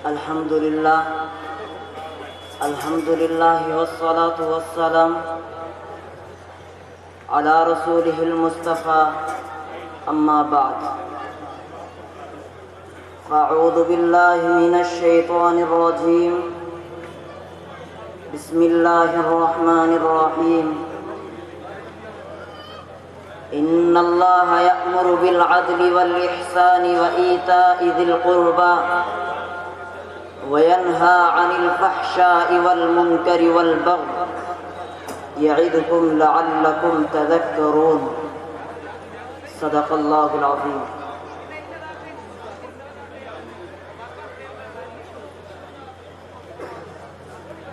الحمدللہ والصلاة والسلام علی رسولہ المصطفیٰ اما بعد فاعوذ باللہ من الشیطان الرجیم بسم اللہ الرحمن الرحیم ان اللہ یأمر بالعدل والإحسان وإیتاء ذی القربى وینہا عن الفحشاء والمنکر والبغی یعظکم لعلکم تذکرون صدق اللہ العظیم۔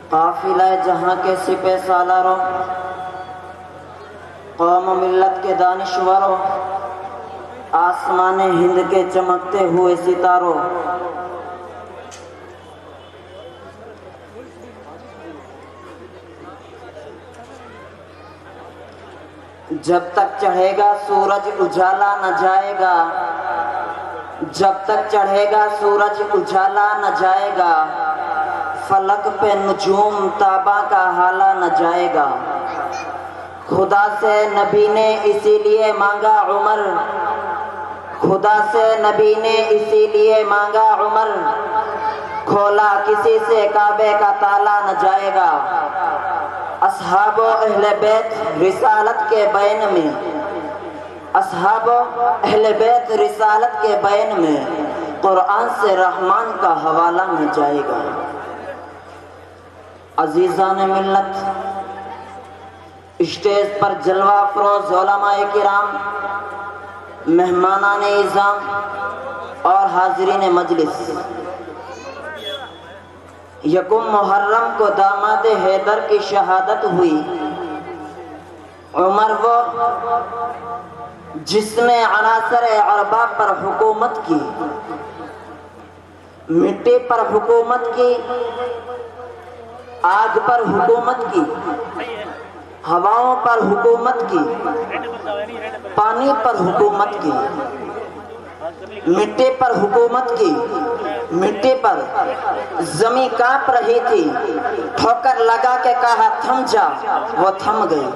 قافلہ جہاں کے سپہ سالاروں، قوم و ملت کے دانشوروں، آسمان ہند کے چمکتے ہوئے ستاروں، جب تک چڑھے گا سورج اجالا نہ جائے گا، جب تک چڑھے گا سورج اجالا نہ جائے گا، فلک پہ نجوم تابہ کا حالا نہ جائے گا۔ خدا سے نبی نے اسی لیے مانگا عمر، خدا سے نبی نے اسی لیے مانگا عمر، کھولا کسی سے کعبے کا تالا نہ جائے گا۔ اصحاب و اہل بیت رسالت کے بین میں، اصحاب و اہل بیت رسالت کے بین میں قرآن سے رحمان کا حوالہ میں جائے گا۔ عزیزان ملت، اسٹیج پر جلوہ افروز علماء کرام، مہمانان اعظام اور حاضرین مجلس، یکم محرم کو داماد حیدر کی شہادت ہوئی۔ عمر وہ جس نے عناصر عربہ پر حکومت کی، مٹی پر حکومت کی، آگ پر حکومت کی، ہواؤں پر حکومت کی، پانی پر حکومت کی، مٹی پر حکومت کی، مٹی پر زمین کانپ رہی تھی، ٹھوکر لگا کے کہا تھم جا، وہ تھم گئی۔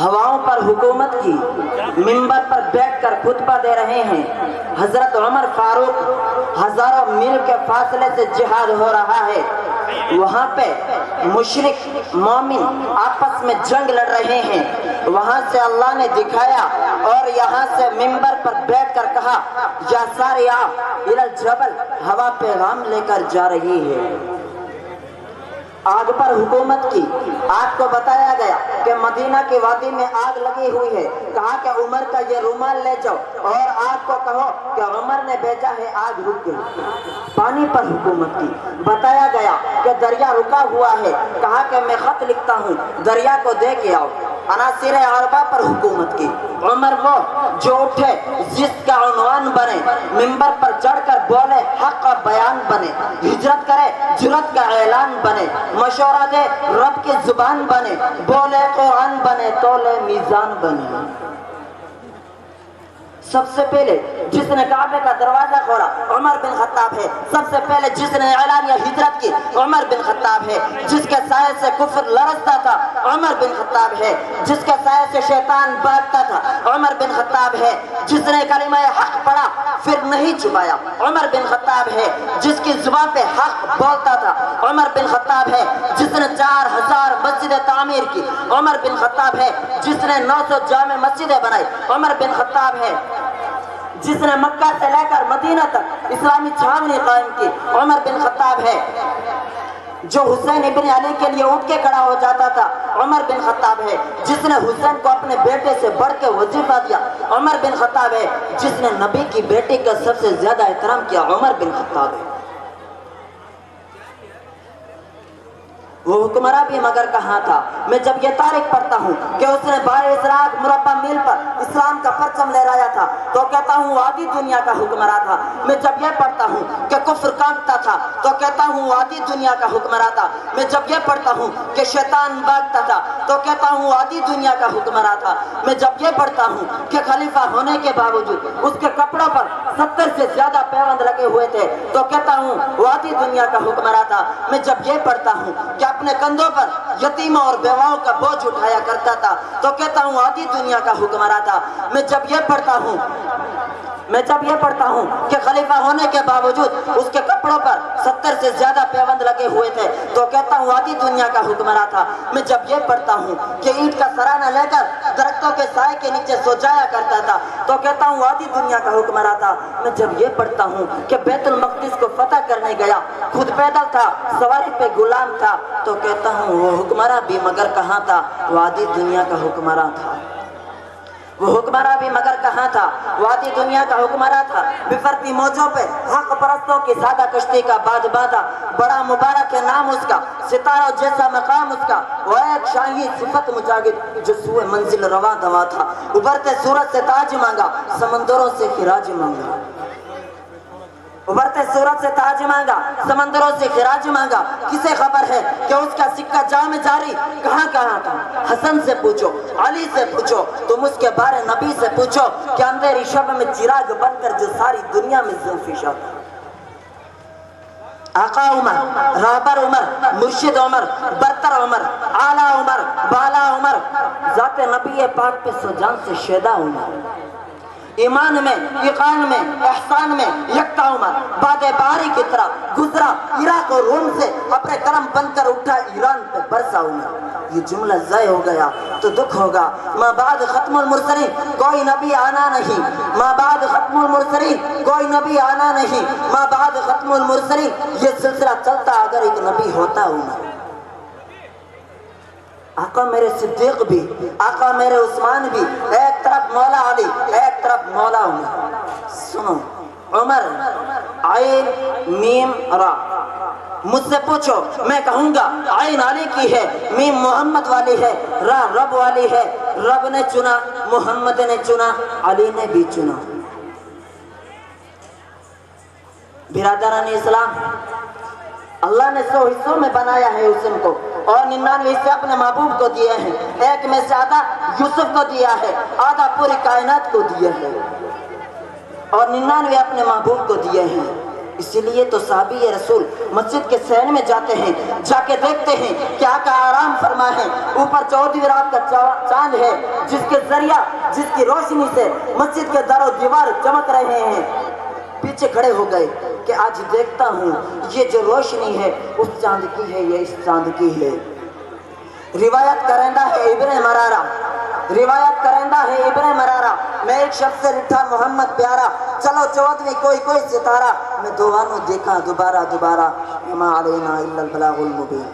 ہواؤں پر حکومت کی، منبر پر بیٹھ کر خطبہ دے رہے ہیں حضرت عمر فاروق، ہزاروں میل کے فاصلے سے جہاد ہو رہا ہے، وہاں پہ مشرک مومن آپس میں جنگ لڑ رہے ہیں، وہاں سے اللہ نے دکھایا اور یہاں سے منبر پر بیٹھ کر کہا یا ساریہ الی الجبل، ہوا پیغام لے کر جا رہی ہے۔ آگ پر حکومت کی، آگ کو بتایا گیا کہ مدینہ کی وادی میں آگ لگی ہوئی ہے، کہا کہ عمر کا یہ رومال لے جاؤ اور آگ کو کہو کہ عمر نے بھیجا ہے، آگ رک گئی۔ پانی پر حکومت کی، بتایا گیا کہ دریا رکا ہوا ہے، کہا کہ میں خط لکھتا ہوں، دریا کو دے کے آؤ۔ عناصر عربہ پر حکومت کی، عمر وہ جو اٹھے جس کا عنوان بنے، منبر پر چڑھ کر بولے حق کا بیان بنے، ہجرت کرے جرت کا اعلان بنے، مشورہ دے رب کی زبان بنے، بولے قرآن بنے، تولے میزان بنے۔ سب سے پہلے جس نے کعبے کا دروازہ کھولا عمر بن خطاب ہے، سب سے پہلے جس نے اعلانیہ ہجرت کی عمر بن خطاب ہے، جس کے سائے سے کفر لرزتا تھا عمر بن خطاب ہے، جس کے سائے سے شیطان بھاگتا تھا عمر بن خطاب ہے، جس نے کلمہ حق پڑھا پھر نہیں چھپایا عمر بن خطاب ہے، جس کی زبان پہ حق بولتا تھا عمر بن خطاب ہے، جس نے 4000 مسجدیں تعمیر کی عمر بن خطاب ہے، جس نے 900 جامع مسجدیں بنائی عمر بن خطاب ہے، جس نے مکہ سے لے کر مدینہ تک اسلامی چھاونی قائم کی عمر بن خطاب ہے، جو حسین ابن علی کے لیے اٹھ کے کھڑا ہو جاتا تھا عمر بن خطاب ہے، جس نے حسین کو اپنے بیٹے سے بڑھ کے وظیفہ دیا عمر بن خطاب ہے، جس نے نبی کی بیٹی کا سب سے زیادہ احترام کیا عمر بن خطاب ہے۔ وہ حکمراں بھی مگر کہاں تھا؟ میں جب یہ تاریخ پڑھتا ہوں کہ اس نے 22 لاکھ مربع میل پر اسلام کا پرچم لہرایا تھا تو کہتا ہوں وہ آدھی دنیا کا حکمراں تھا۔ میں جب یہ پڑھتا ہوں کہ کفر کانپتا تھا تو کہتا ہوں وہ آدھی دنیا کا حکمراں تھا۔ میں جب یہ پڑھتا ہوں کہ شیطان بھاگتا تھا تو کہتا ہوں وہ آدھی دنیا کا حکمراں تھا۔ میں جب یہ پڑھتا ہوں کہ خلیفہ ہونے کے باوجود اس کے کپڑوں پر 70 سے زیادہ پیوند لگے ہوئے تھے تو کہتا ہوں وہ آدھی دنیا کا حکمراں تھا۔ میں جب یہ پڑھتا ہوں کہ اپنے کندھوں پر یتیموں اور بیواؤں کا بوجھ اٹھایا کرتا تھا تو کہتا ہوں آدھی دنیا کا حکمراں تھا۔ میں جب یہ پڑھتا ہوں کہ خلیفہ ہونے کے باوجود اس کے کپڑوں پر 70 سے زیادہ پیوند لگے ہوئے تھے تو کہتا ہوں آدھی دنیا کا حکمراں تھا۔ میں جب یہ پڑھتا ہوں کہ اینٹ کا سرانہ لے کر درختوں کے سائے کے نیچے سو جایا کرتا تھا تو کہتا ہوں آدھی دنیا کا حکمراں تھا۔ میں جب یہ پڑھتا ہوں کہ بیت المقدس کو فتح کرنے گیا، خود پیدل تھا، سواری پہ غلام تھا تو کہتا ہوں وہ حکمراں بھی مگر کہاں تھا؟ وہ آدھی دنیا کا حکمراں تھا۔ وہ حکمراں بھی مگر کہاں تھا؟ وہ آدھی دنیا کا حکمراں تھا۔ بفرتی موجوں پہ حق پرستوں کی سادہ کشتی کا باز باندھا، بڑا مبارک ہے نام اس کا، ستاروں جیسا مقام اس کا، وہ ایک شاہی صفت مجاہد جو سوئے منزل رواں دوا تھا۔ ابھرتے سورج سے تاج مانگا، سمندروں سے خراج مانگا۔ ابھرتے سورج سے تاج مانگا، سمندروں سے خراج مانگا۔ کسے خبر ہے کہ اس کا سکہ جام جاری کہاں کہاں تھا؟ حسن سے پوچھو، علی سے پوچھو، تم اس کے بارے نبی سے پوچھو کہ اندھیری شب میں چراغ بن کر جو ساری دنیا میں ذوالفشار تھا۔ آقا عمر، رہبر عمر، مرشد عمر، برتر عمر، اعلیٰ عمر، بالا عمر، ذات نبی پاک پہ سو جان سے شیدا عمر، ایمان میں، یقین میں، احسان میں یکتا عمر، باد باری کی طرح گزرا عراق اور روم سے، اپنے قلم بن کر اٹھا ایران پہ برسا عمر۔ یہ جملہ ضائع ہو گیا تو دکھ ہوگا۔ ماں بعد ختم المرسلین کوئی نبی آنا نہیں، ماں بعد ختم المرسلین کوئی نبی آنا نہیں، ماں بعد ختم المرسلین یہ سلسلہ چلتا اگر ایک نبی ہوتا عمر۔ آقا میرے صدیق بھی، آقا میرے عثمان بھی، ایک طرف مولا علی، ایک طرف مولا عمر۔ سنو، عمر عین میم را، مجھ سے پوچھو میں کہوں گا عین علی کی ہے، میم محمد والی ہے، را رب والی ہے۔ رب نے چنا، محمد نے چنا، علی نے بھی چنا۔ برادران اسلام، اللہ نے 100 حصوں میں بنایا ہے حسن کو اور 99 حصے اپنے محبوب کو دیے ہیں۔ ایک میں سے آدھا یوسف کو دیا ہے، آدھا پوری کائنات کو دیا ہے اور 99 اپنے محبوب کو دیے ہیں۔ اسی لیے تو صحابی رسول مسجد کے صحن میں جاتے ہیں، جا کے دیکھتے ہیں کہ آقا آرام فرما ہے، اوپر 14ویں رات کا چاند ہے جس کے ذریعہ، جس کی روشنی سے مسجد کے در و دیوار چمک رہے ہیں۔ پیچھے کھڑے ہو گئے کہ آج دیکھتا ہوں یہ جو روشنی ہے اس چاند کی ہے، یہ اس چاند کی ہے۔ روایت کرندہ ہے ابن مرارہ، روایت کرندہ ہے ابن مرارہ، میں ایک شخص سے لکھا محمد پیارا، چلو 14ویں کوئی ستارہ، میں دوانوں دیکھا دوبارہ، وما علینا الا البلاغ المبین۔